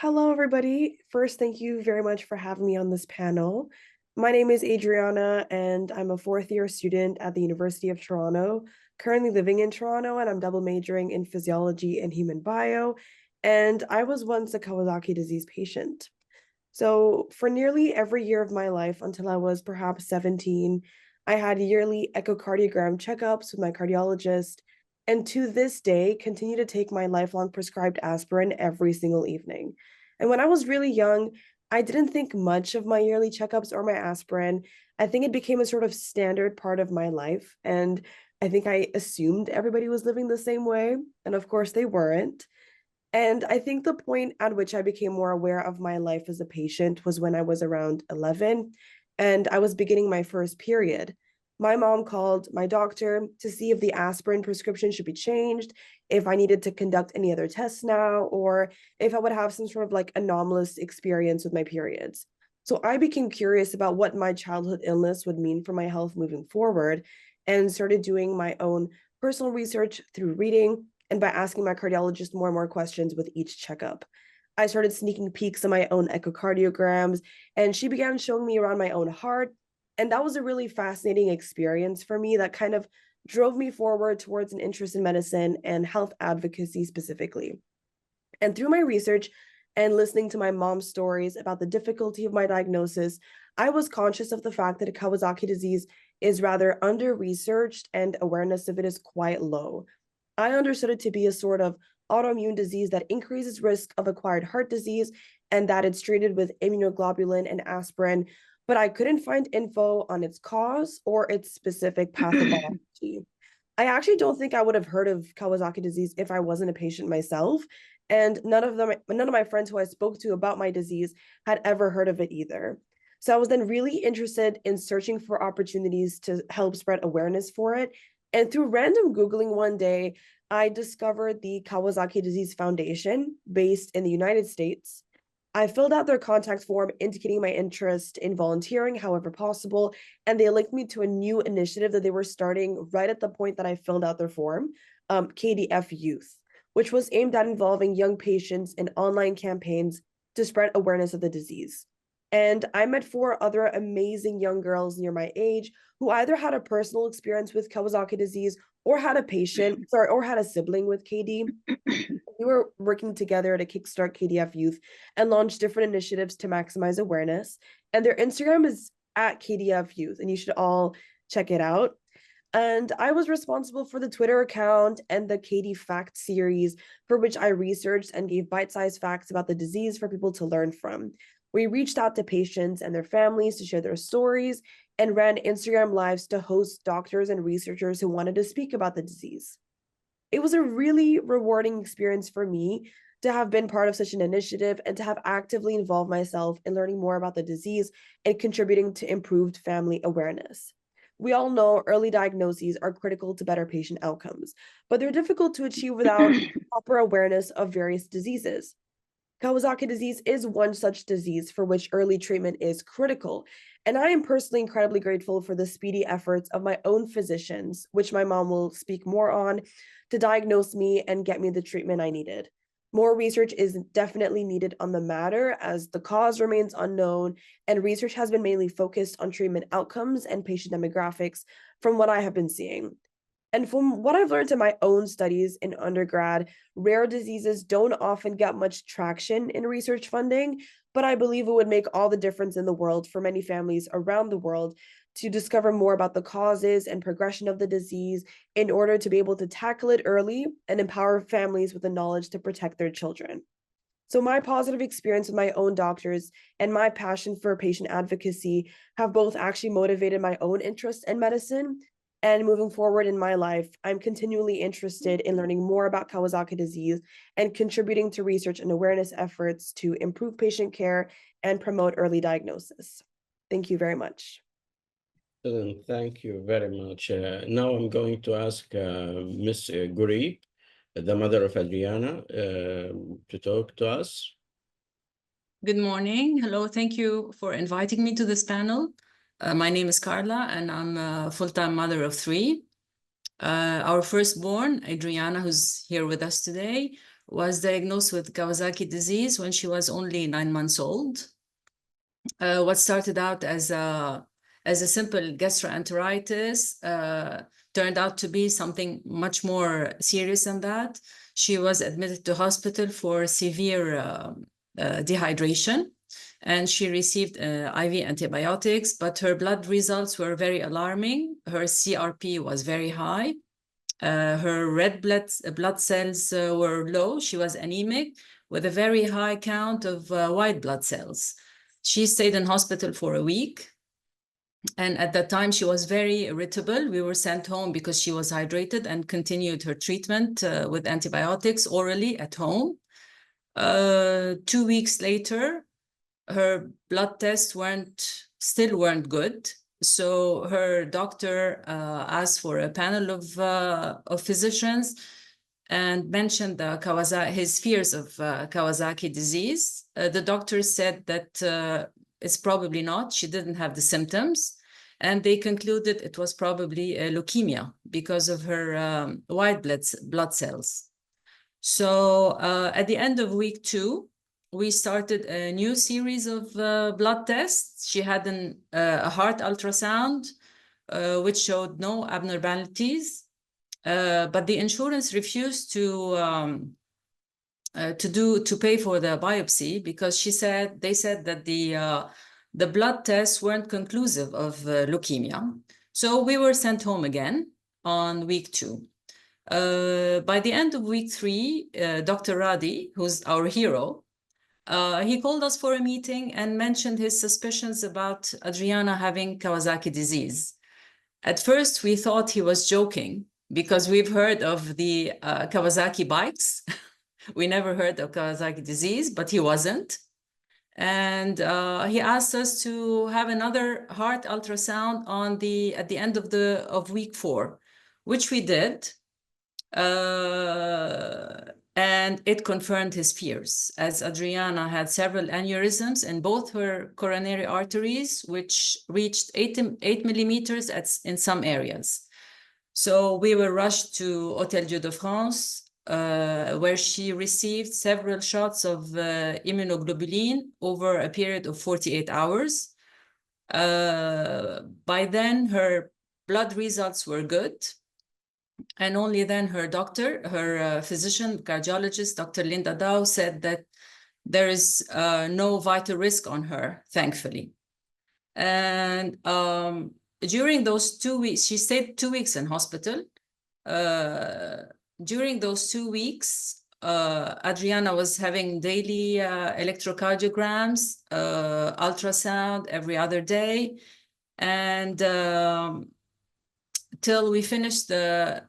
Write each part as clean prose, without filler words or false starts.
Hello, everybody. First, thank you very much for having me on this panel. My name is Adriana, and I'm a fourth-year student at the University of Toronto, currently living in Toronto, and I'm double majoring in physiology and human bio. And I was once a Kawasaki disease patient. So for nearly every year of my life until I was perhaps 17, I had yearly echocardiogram checkups with my cardiologist, and to this day continue to take my lifelong prescribed aspirin every single evening. And when I was really young, I didn't think much of my yearly checkups or my aspirin. I think it became a sort of standard part of my life, and I think I assumed everybody was living the same way, and of course they weren't. And I think the point at which I became more aware of my life as a patient was when I was around 11 and I was beginning my first period. My mom called my doctor to see if the aspirin prescription should be changed, if I needed to conduct any other tests now, or if I would have some sort of like anomalous experience with my periods. So I became curious about what my childhood illness would mean for my health moving forward and started doing my own personal research through reading and by asking my cardiologist more and more questions with each checkup. I started sneaking peeks at my own echocardiograms, and she began showing me around my own heart. And that was a really fascinating experience for me that kind of drove me forward towards an interest in medicine and health advocacy specifically. And through my research and listening to my mom's stories about the difficulty of my diagnosis, I was conscious of the fact that Kawasaki disease is rather under-researched and awareness of it is quite low. I understood it to be a sort of autoimmune disease that increases risk of acquired heart disease and that it's treated with immunoglobulin and aspirin, but I couldn't find info on its cause or its specific pathobiology. I actually don't think I would have heard of Kawasaki disease if I wasn't a patient myself, and none of my friends who I spoke to about my disease had ever heard of it either. So I was then really interested in searching for opportunities to help spread awareness for it. And through random Googling one day, I discovered the Kawasaki Disease Foundation based in the United States. I filled out their contact form indicating my interest in volunteering however possible, and they linked me to a new initiative that they were starting right at the point that I filled out their form, KDF Youth, which was aimed at involving young patients in online campaigns to spread awareness of the disease. And I met four other amazing young girls near my age who either had a personal experience with Kawasaki disease or had a patient, or had a sibling with KD. We were working together to kickstart KDF Youth and launch different initiatives to maximize awareness. And their Instagram is at KDF Youth, and you should all check it out. And I was responsible for the Twitter account and the KD Fact series, for which I researched and gave bite-sized facts about the disease for people to learn from. We reached out to patients and their families to share their stories and ran Instagram lives to host doctors and researchers who wanted to speak about the disease. It was a really rewarding experience for me to have been part of such an initiative and to have actively involved myself in learning more about the disease and contributing to improved family awareness. We all know early diagnoses are critical to better patient outcomes, but they're difficult to achieve without proper awareness of various diseases. Kawasaki disease is one such disease for which early treatment is critical. And I am personally incredibly grateful for the speedy efforts of my own physicians, which my mom will speak more on, to diagnose me and get me the treatment I needed. More research is definitely needed on the matter as the cause remains unknown, and research has been mainly focused on treatment outcomes and patient demographics from what I have been seeing. And from what I've learned in my own studies in undergrad, rare diseases don't often get much traction in research funding, but I believe it would make all the difference in the world for many families around the world to discover more about the causes and progression of the disease in order to be able to tackle it early and empower families with the knowledge to protect their children. So my positive experience with my own doctors and my passion for patient advocacy have both actually motivated my own interest in medicine. And moving forward in my life, I'm continually interested in learning more about Kawasaki disease and contributing to research and awareness efforts to improve patient care and promote early diagnosis. Thank you very much. Thank you very much. Now I'm going to ask Ms. Guri, the mother of Adriana, to talk to us. Good morning. Hello. Thank you for inviting me to this panel. My name is Carla, and I'm a full-time mother of three. Our firstborn, Adriana, who's here with us today, was diagnosed with Kawasaki disease when she was only 9 months old. What started out as a simple gastroenteritis turned out to be something much more serious than that. She was admitted to hospital for severe dehydration, and she received IV antibiotics, but her blood results were very alarming. Her CRP was very high. Her red blood cells were low. She was anemic with a very high count of white blood cells. She stayed in hospital for a week. And at that time, she was very irritable. We were sent home because she was hydrated and continued her treatment with antibiotics orally at home. 2 weeks later, her blood tests still weren't good. So her doctor asked for a panel of physicians and mentioned his fears of Kawasaki disease. The doctor said that it's probably not. She didn't have the symptoms. And they concluded it was probably a leukemia because of her white blood cells. So at the end of week 2, we started a new series of blood tests. She had a heart ultrasound, which showed no abnormalities, but the insurance refused to pay for the biopsy because they said that the blood tests weren't conclusive of leukemia. So we were sent home again on week 2. By the end of week 3, Dr. Radi, who's our hero, he called us for a meeting and mentioned his suspicions about Adriana having Kawasaki disease. At first, we thought he was joking because we've heard of the Kawasaki bikes. We never heard of Kawasaki disease, but he wasn't. And he asked us to have another heart ultrasound at the end of week 4, which we did. And it confirmed his fears, as Adriana had several aneurysms in both her coronary arteries, which reached 8 millimeters in some areas. So we were rushed to Hôtel Dieu de France, where she received several shots of immunoglobulin over a period of 48 hours. By then, her blood results were good. And only then her physician, cardiologist, Dr. Linda Dow, said that there is no vital risk on her, thankfully. And during those 2 weeks, she stayed 2 weeks in hospital. During those 2 weeks, Adriana was having daily electrocardiograms, ultrasound every other day. And till we finished the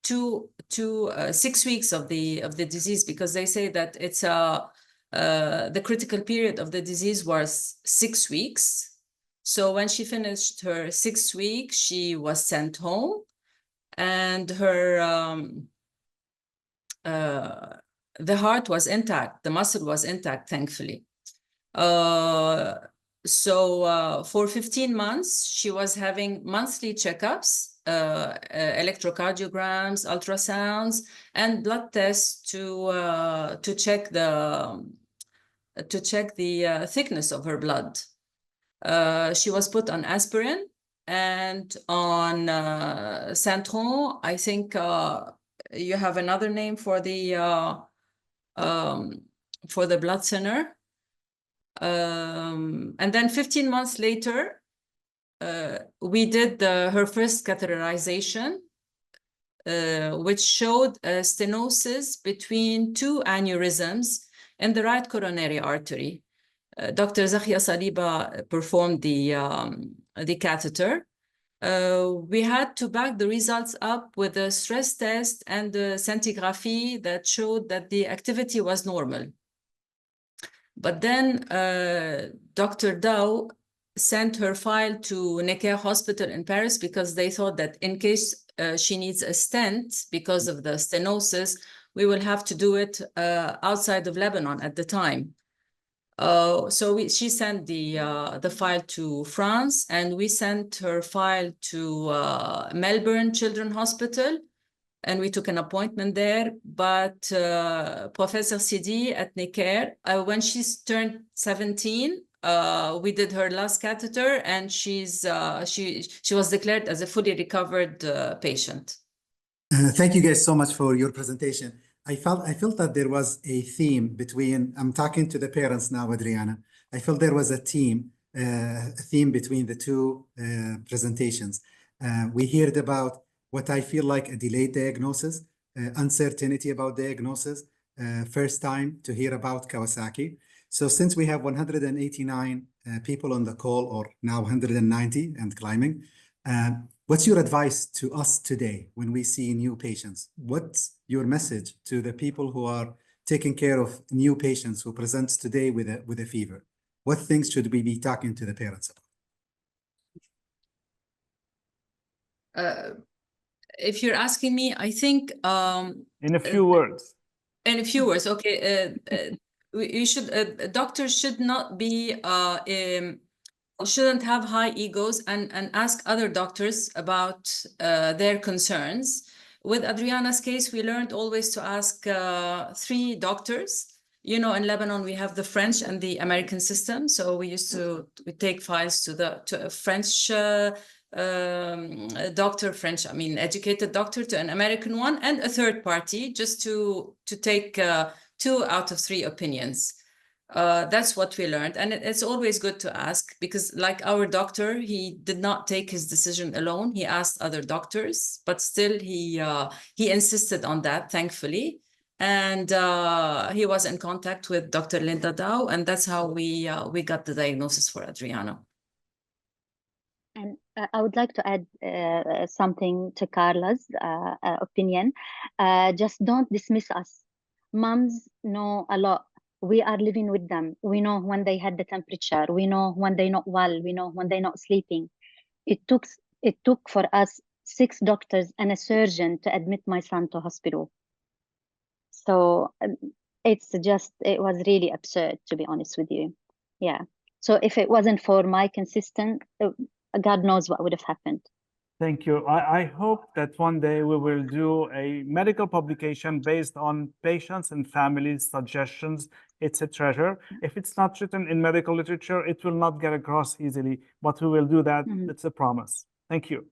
6 weeks of the disease, because they say that it's the critical period of the disease was 6 weeks. So when she finished her 6 weeks, she was sent home, and her the heart was intact, the muscle was intact, thankfully. So for 15 months, she was having monthly checkups, electrocardiograms, ultrasounds, and blood tests to check the thickness of her blood. She was put on aspirin and on Centron. I think you have another name for the blood thinner. And then 15 months later, we did her first catheterization, which showed a stenosis between 2 aneurysms in the right coronary artery. Dr. Zakia Saliba performed the catheter. We had to back the results up with a stress test and the scintigraphy that showed that the activity was normal. But then Dr. Dow sent her file to Necker Hospital in Paris because they thought that in case she needs a stent because of the stenosis, we will have to do it outside of Lebanon at the time. So she sent the file to France, and we sent her file to Melbourne Children's Hospital, and we took an appointment there. But Professor Sidi at Necker, when she turned 17, we did her last catheter, and she was declared as a fully recovered patient. Thank you guys so much for your presentation. I felt that there was a theme between, I'm talking to the parents now, Adriana. I felt there was a theme between the two presentations. We heard about what I feel like a delayed diagnosis, uncertainty about diagnosis, first time to hear about Kawasaki. So since we have 189 people on the call, or now 190 and climbing, what's your advice to us today when we see new patients? What's your message to the people who are taking care of new patients who presents today with a fever? What things should we be talking to the parents about? If you're asking me, I think in a few words. In a few words, okay. You should doctors should not be shouldn't have high egos and ask other doctors about their concerns. With Adriana's case, we learned always to ask 3 doctors. You know, in Lebanon, we have the French and the American system. So we used to take files to a French doctor, educated doctor, to an American one, and a third party, just to take 2 out of 3 opinions. That's what we learned. And it's always good to ask, because like our doctor, he did not take his decision alone. He asked other doctors, but still he insisted on that, thankfully. And he was in contact with Dr. Linda Dow, and that's how we got the diagnosis for Adriana. And I would like to add something to Carla's opinion. Just don't dismiss us. Moms know a lot. We are living with them. We know when they had the temperature. We know when they're not well. We know when they're not sleeping. It took for us 6 doctors and a surgeon to admit my son to hospital. So it was really absurd, to be honest with you. Yeah. So if it wasn't for my consistent, God knows what would have happened. Thank you. I hope that one day we will do a medical publication based on patients and families' suggestions. It's a treasure. If it's not written in medical literature, it will not get across easily, but we will do that. It's a promise. Thank you.